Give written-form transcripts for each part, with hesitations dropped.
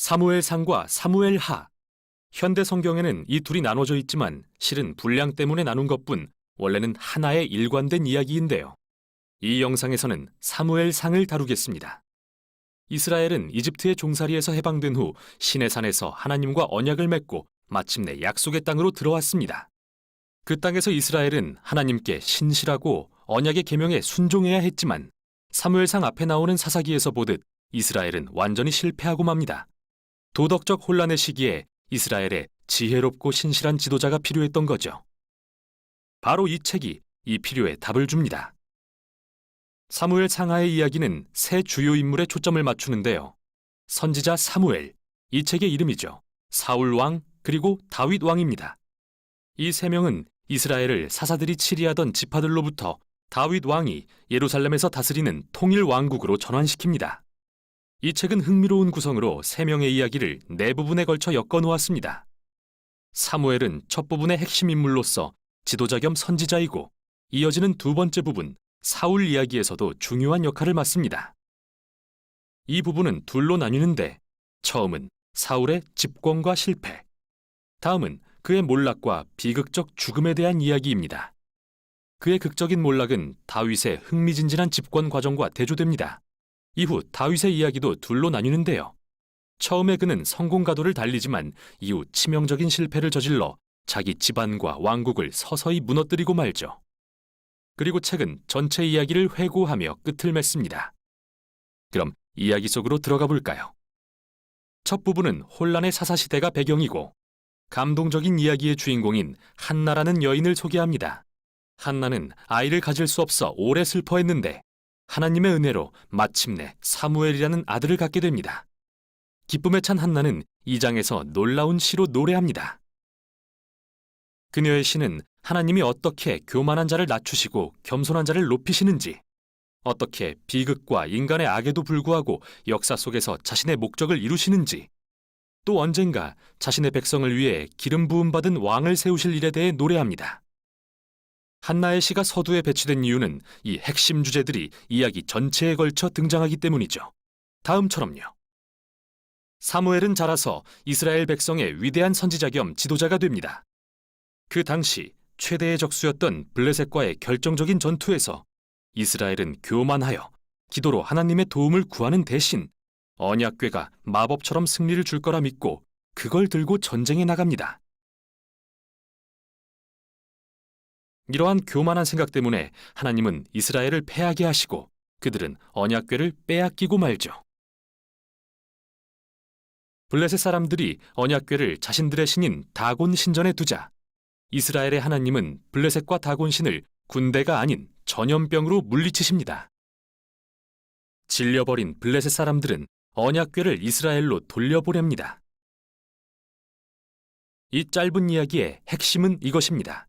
사무엘상과 사무엘하. 현대 성경에는 이 둘이 나눠져 있지만 실은 분량 때문에 나눈 것뿐 원래는 하나의 일관된 이야기인데요. 이 영상에서는 사무엘상을 다루겠습니다. 이스라엘은 이집트의 종살이에서 해방된 후 시내산에서 하나님과 언약을 맺고 마침내 약속의 땅으로 들어왔습니다. 그 땅에서 이스라엘은 하나님께 신실하고 언약의 계명에 순종해야 했지만 사무엘상 앞에 나오는 사사기에서 보듯 이스라엘은 완전히 실패하고 맙니다. 도덕적 혼란의 시기에 이스라엘에 지혜롭고 신실한 지도자가 필요했던 거죠. 바로 이 책이 이 필요에 답을 줍니다. 사무엘 상하의 이야기는 세 주요 인물에 초점을 맞추는데요. 선지자 사무엘, 이 책의 이름이죠. 사울 왕, 그리고 다윗 왕입니다. 이 세 명은 이스라엘을 사사들이 치리하던 지파들로부터 다윗 왕이 예루살렘에서 다스리는 통일 왕국으로 전환시킵니다. 이 책은 흥미로운 구성으로 세 명의 이야기를 네 부분에 걸쳐 엮어 놓았습니다. 사무엘은 첫 부분의 핵심 인물로서 지도자 겸 선지자이고 이어지는 두 번째 부분, 사울 이야기에서도 중요한 역할을 맡습니다. 이 부분은 둘로 나뉘는데 처음은 사울의 집권과 실패, 다음은 그의 몰락과 비극적 죽음에 대한 이야기입니다. 그의 극적인 몰락은 다윗의 흥미진진한 집권 과정과 대조됩니다. 이후 다윗의 이야기도 둘로 나뉘는데요. 처음에 그는 성공 가도를 달리지만 이후 치명적인 실패를 저질러 자기 집안과 왕국을 서서히 무너뜨리고 말죠. 그리고 책은 전체 이야기를 회고하며 끝을 맺습니다. 그럼 이야기 속으로 들어가 볼까요? 첫 부분은 혼란의 사사시대가 배경이고 감동적인 이야기의 주인공인 한나라는 여인을 소개합니다. 한나는 아이를 가질 수 없어 오래 슬퍼했는데 하나님의 은혜로 마침내 사무엘이라는 아들을 갖게 됩니다. 기쁨에 찬 한나는 이 장에서 놀라운 시로 노래합니다. 그녀의 시는 하나님이 어떻게 교만한 자를 낮추시고 겸손한 자를 높이시는지, 어떻게 비극과 인간의 악에도 불구하고 역사 속에서 자신의 목적을 이루시는지, 또 언젠가 자신의 백성을 위해 기름 부음 받은 왕을 세우실 일에 대해 노래합니다. 한나의 시가 서두에 배치된 이유는 이 핵심 주제들이 이야기 전체에 걸쳐 등장하기 때문이죠. 다음처럼요. 사무엘은 자라서 이스라엘 백성의 위대한 선지자 겸 지도자가 됩니다. 그 당시 최대의 적수였던 블레셋과의 결정적인 전투에서 이스라엘은 교만하여 기도로 하나님의 도움을 구하는 대신 언약궤가 마법처럼 승리를 줄 거라 믿고 그걸 들고 전쟁에 나갑니다. 이러한 교만한 생각 때문에 하나님은 이스라엘을 패하게 하시고 그들은 언약궤를 빼앗기고 말죠. 블레셋 사람들이 언약궤를 자신들의 신인 다곤 신전에 두자 이스라엘의 하나님은 블레셋과 다곤 신을 군대가 아닌 전염병으로 물리치십니다. 질려버린 블레셋 사람들은 언약궤를 이스라엘로 돌려보냅니다. 이 짧은 이야기의 핵심은 이것입니다.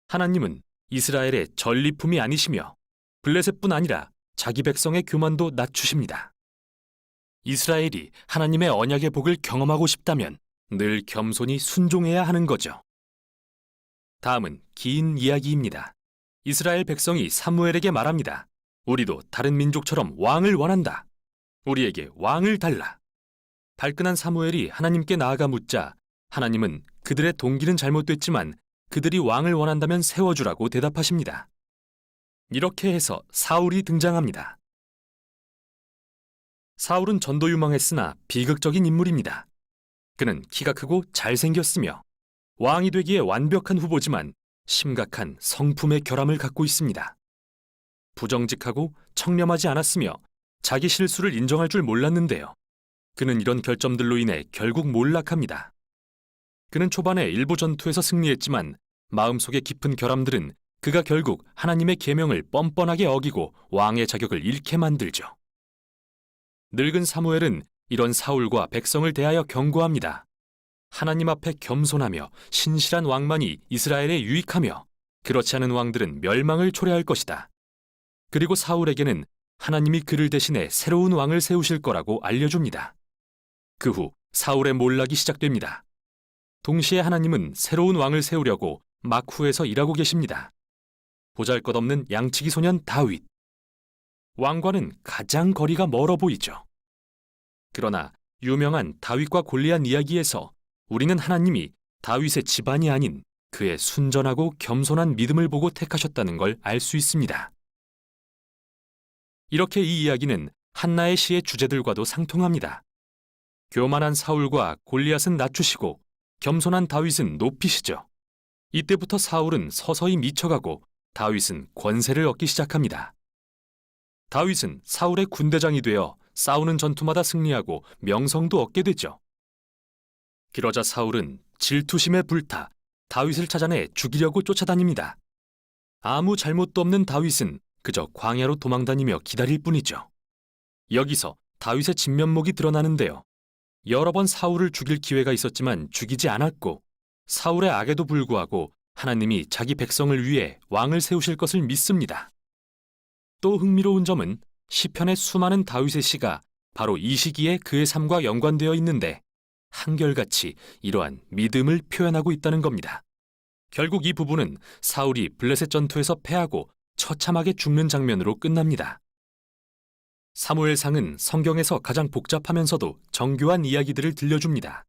하나님은 이스라엘의 전리품이 아니시며 블레셋뿐 아니라 자기 백성의 교만도 낮추십니다. 이스라엘이 하나님의 언약의 복을 경험하고 싶다면 늘 겸손히 순종해야 하는 거죠. 다음은 긴 이야기입니다. 이스라엘 백성이 사무엘에게 말합니다. 우리도 다른 민족처럼 왕을 원한다. 우리에게 왕을 달라. 발끈한 사무엘이 하나님께 나아가 묻자 하나님은 그들의 동기는 잘못됐지만 그들이 왕을 원한다면 세워주라고 대답하십니다. 이렇게 해서 사울이 등장합니다. 사울은 전도유망했으나 비극적인 인물입니다. 그는 키가 크고 잘생겼으며 왕이 되기에 완벽한 후보지만 심각한 성품의 결함을 갖고 있습니다. 부정직하고 청렴하지 않았으며 자기 실수를 인정할 줄 몰랐는데요. 그는 이런 결점들로 인해 결국 몰락합니다. 그는 초반에 일부 전투에서 승리했지만 마음속의 깊은 결함들은 그가 결국 하나님의 계명을 뻔뻔하게 어기고 왕의 자격을 잃게 만들죠. 늙은 사무엘은 이런 사울과 백성을 대하여 경고합니다. 하나님 앞에 겸손하며 신실한 왕만이 이스라엘에 유익하며 그렇지 않은 왕들은 멸망을 초래할 것이다. 그리고 사울에게는 하나님이 그를 대신해 새로운 왕을 세우실 거라고 알려줍니다. 그 후 사울의 몰락이 시작됩니다. 동시에 하나님은 새로운 왕을 세우려고 막후에서 일하고 계십니다. 보잘것없는 양치기 소년 다윗. 왕과는 가장 거리가 멀어 보이죠. 그러나 유명한 다윗과 골리앗 이야기에서 우리는 하나님이 다윗의 집안이 아닌 그의 순전하고 겸손한 믿음을 보고 택하셨다는 걸 알 수 있습니다. 이렇게 이 이야기는 한나의 시의 주제들과도 상통합니다. 교만한 사울과 골리앗은 낮추시고 겸손한 다윗은 높이시죠. 이때부터 사울은 서서히 미쳐가고 다윗은 권세를 얻기 시작합니다. 다윗은 사울의 군대장이 되어 싸우는 전투마다 승리하고 명성도 얻게 되죠. 그러자 사울은 질투심에 불타 다윗을 찾아내 죽이려고 쫓아다닙니다. 아무 잘못도 없는 다윗은 그저 광야로 도망다니며 기다릴 뿐이죠. 여기서 다윗의 진면목이 드러나는데요. 여러 번 사울을 죽일 기회가 있었지만 죽이지 않았고 사울의 악에도 불구하고 하나님이 자기 백성을 위해 왕을 세우실 것을 믿습니다. 또 흥미로운 점은 시편의 수많은 다윗의 시가 바로 이 시기에 그의 삶과 연관되어 있는데 한결같이 이러한 믿음을 표현하고 있다는 겁니다. 결국 이 부분은 사울이 블레셋 전투에서 패하고 처참하게 죽는 장면으로 끝납니다. 사무엘상은 성경에서 가장 복잡하면서도 정교한 이야기들을 들려줍니다.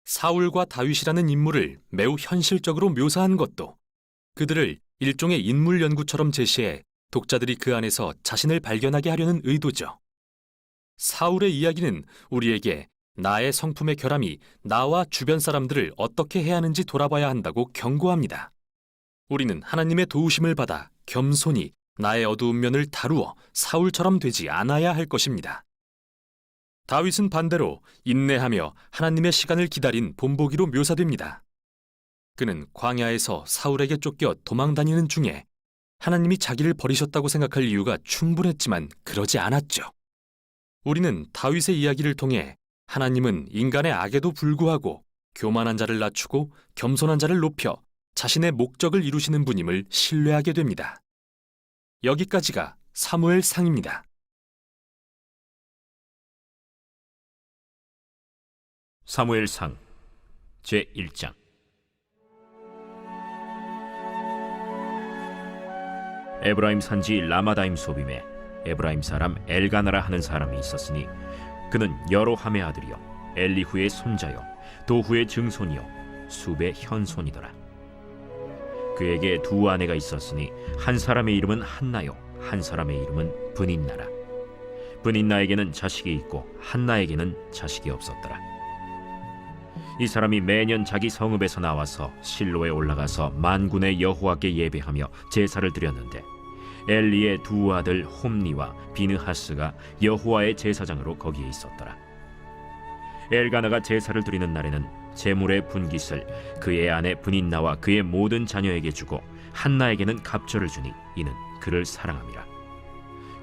사울과 다윗이라는 인물을 매우 현실적으로 묘사한 것도 그들을 일종의 인물 연구처럼 제시해 독자들이 그 안에서 자신을 발견하게 하려는 의도죠. 사울의 이야기는 우리에게 나의 성품의 결함이 나와 주변 사람들을 어떻게 해야 하는지 돌아봐야 한다고 경고합니다. 우리는 하나님의 도우심을 받아 겸손히 나의 어두운 면을 다루어 사울처럼 되지 않아야 할 것입니다. 다윗은 반대로 인내하며 하나님의 시간을 기다린 본보기로 묘사됩니다. 그는 광야에서 사울에게 쫓겨 도망다니는 중에 하나님이 자기를 버리셨다고 생각할 이유가 충분했지만 그러지 않았죠. 우리는 다윗의 이야기를 통해 하나님은 인간의 악에도 불구하고 교만한 자를 낮추고 겸손한 자를 높여 자신의 목적을 이루시는 분임을 신뢰하게 됩니다. 여기까지가 사무엘상입니다. 사무엘상 제1장. 에브라임 산지 라마다임 소빔에 에브라임 사람 엘가나라 하는 사람이 있었으니 그는 여로함의 아들이요 엘리후의 손자요 도후의 증손이요 숲의 현손이더라. 그에게 두 아내가 있었으니 한 사람의 이름은 한나요 한 사람의 이름은 브닌나라. 브닌나에게는 자식이 있고 한나에게는 자식이 없었더라. 이 사람이 매년 자기 성읍에서 나와서 실로에 올라가서 만군의 여호와께 예배하며 제사를 드렸는데 엘리의 두 아들 홈니와 비느하스가 여호와의 제사장으로 거기에 있었더라. 엘가나가 제사를 드리는 날에는 제물의 분깃을 그의 아내 브닌나와 그의 모든 자녀에게 주고 한나에게는 갑절을 주니 이는 그를 사랑함이라.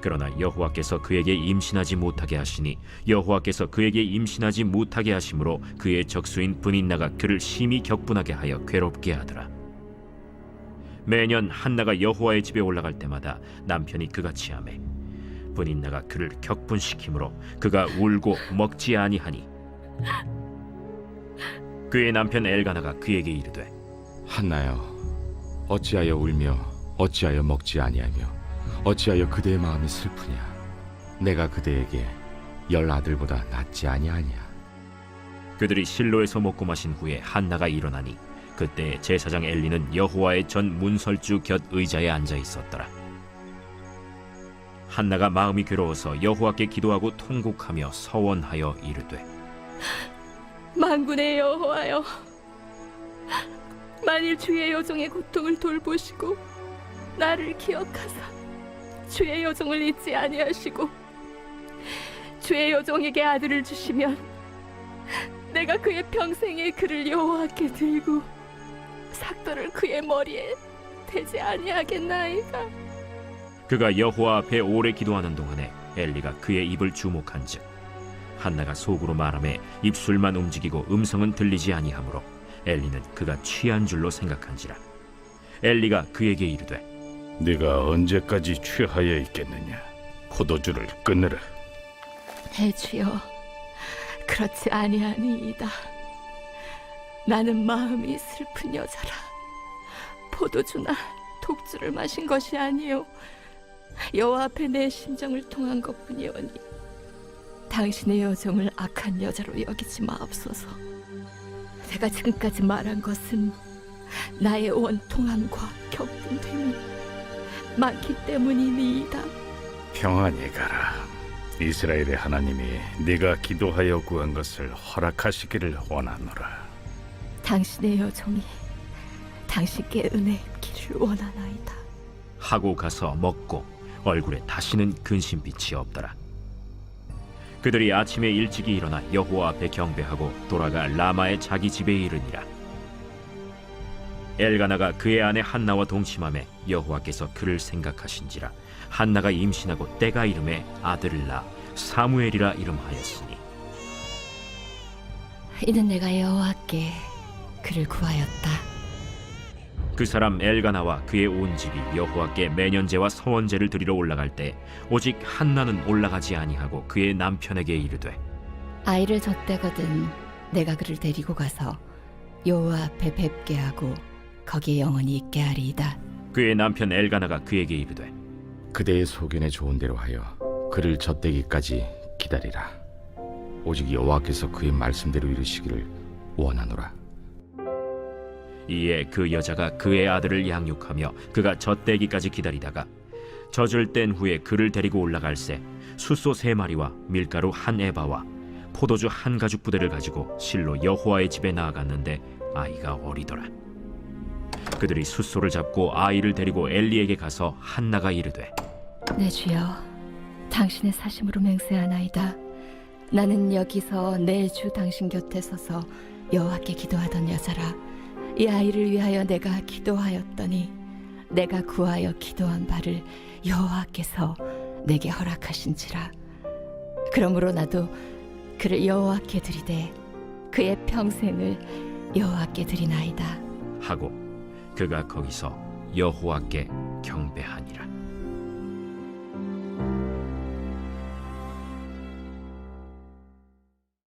그러나 여호와께서 그에게 임신하지 못하게 하시니 여호와께서 그에게 임신하지 못하게 하심으로 그의 적수인 브닌나가 그를 심히 격분하게 하여 괴롭게 하더라. 매년 한나가 여호와의 집에 올라갈 때마다 남편이 그같이 하매 브닌나가 그를 격분시키므로 그가 울고 먹지 아니하니 그의 남편 엘가나가 그에게 이르되 한나여, 어찌하여 울며 어찌하여 먹지 아니하며 어찌하여 그대의 마음이 슬프냐? 내가 그대에게 10 아들보다 낫지 아니하냐? 그들이 실로에서 먹고 마신 후에 한나가 일어나니 그때 제사장 엘리는 여호와의 전 문설주 곁 의자에 앉아 있었더라. 한나가 마음이 괴로워서 여호와께 기도하고 통곡하며 서원하여 이르되 만군의 여호와여, 만일 주의 여종의 고통을 돌보시고 나를 기억하사 주의 여종을 잊지 아니하시고 주의 여종에게 아들을 주시면 내가 그의 평생에 그를 여호와께 들고 삭도를 그의 머리에 대지 아니하겠나이까. 그가 여호와 앞에 오래 기도하는 동안에 엘리가 그의 입을 주목한즉 한나가 속으로 말하매 입술만 움직이고 음성은 들리지 아니하므로 엘리는 그가 취한 줄로 생각한지라. 엘리가 그에게 이르되 네가 언제까지 취하여 있겠느냐? 포도주를 끊으라. 내 주여, 그렇지 아니하니이다. 나는 마음이 슬픈 여자라. 포도주나 독주를 마신 것이 아니요 여호와 앞에 내 심정을 통한 것뿐이오니 당신의 여종을 악한 여자로 여기지 마옵소서. 내가 지금까지 말한 것은 나의 원통함과 격분됨이 많기 때문이니이다. 평안히 가라. 이스라엘의 하나님이 네가 기도하여 구한 것을 허락하시기를 원하노라. 당신의 여종이 당신께 은혜 입기를 원하나이다. 하고 가서 먹고 얼굴에 다시는 근심빛이 없더라. 그들이 아침에 일찍이 일어나 여호와 앞에 경배하고 돌아가 라마의 자기 집에 이르니라. 엘가나가 그의 아내 한나와 동침함에 여호와께서 그를 생각하신지라. 한나가 임신하고 때가 이름에 아들을 낳아 사무엘이라 이름하였으니 이는 내가 여호와께 그를 구하였다. 그 사람 엘가나와 그의 온 집이 여호와께 매년제와 서원제를 드리러 올라갈 때 오직 한나는 올라가지 아니하고 그의 남편에게 이르되 아이를 젖대거든 내가 그를 데리고 가서 여호와 앞에 뵙게 하고 거기에 영원히 있게 하리이다. 그의 남편 엘가나가 그에게 이르되 그대의 소견에 좋은 대로 하여 그를 젖대기까지 기다리라. 오직 여호와께서 그의 말씀대로 이루시기를 원하노라. 이에 그 여자가 그의 아들을 양육하며 그가 젖대기까지 기다리다가 젖을 뗀 후에 그를 데리고 올라갈새 숫소 3마리와 밀가루 1에바와 포도주 1가죽 부대를 가지고 실로 여호와의 집에 나아갔는데 아이가 어리더라. 그들이 숫소를 잡고 아이를 데리고 엘리에게 가서 한나가 이르되 내 주여, 당신의 사심으로 맹세하나이다. 나는 여기서 내 주 당신 곁에 서서 여호와께 기도하던 여자라. 이 아이를 위하여 내가 기도하였더니 내가 구하여 기도한 바를 여호와께서 내게 허락하신지라. 그러므로 나도 그를 여호와께 드리되 그의 평생을 여호와께 드리나이다. 하고 그가 거기서 여호와께 경배하니라.